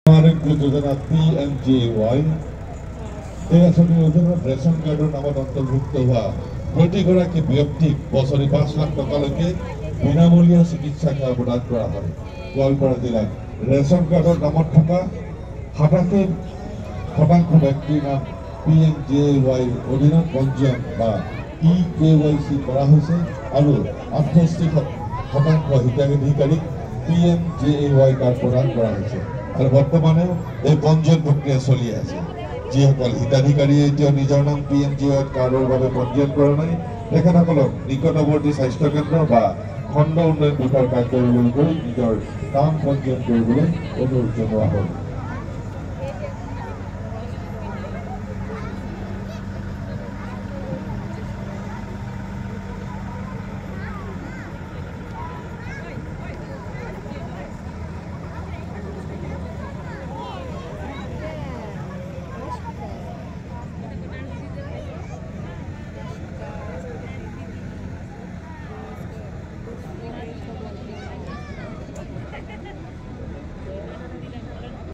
Arogya Yojana PMJY এই আঁচনিৰ অধীনত ৰেচন কাৰ্ডৰ নামত অন্তৰ্ভুক্ত হোৱা প্ৰতিগৰাকী ব্যক্তিক বছৰি ৫ লাখ টকালৈকে বিনামূলীয়া চিকিৎসা সেৱা প্ৰদান কৰা হয়। গোৱালপাৰা জিলাত ৰেচন কাৰ্ডৰ নামত থকা ৭৭% ব্যক্তিৰ নাম PMJY অধীনত পঞ্জীয়ন বা EKYC কৰা হৈছে আৰু ৬৮% হিতাধিকাৰীক PMJY কাৰ্ড প্ৰদান কৰা হৈছে আৰু বৰ্তমানে এই পঞ্জীয়ন প্ৰক্ৰিয়া চলি আছে। যিসকল হিতাধিকাৰীয়ে এতিয়া নিজৰ নাম PMJY কাৰ্ডৰ বাবে পঞ্জীয়ন কৰা নাই তেখেতসকলক নিকটৱৰ্তী স্বাস্থ্য কেন্দ্ৰ বা খণ্ড উন্নয়ন বিভাগৰ কাৰ্যালয়লৈ গৈ নিজৰ নাম পঞ্জীয়ন কৰিবলৈ অনুৰোধ জনোৱা হয়।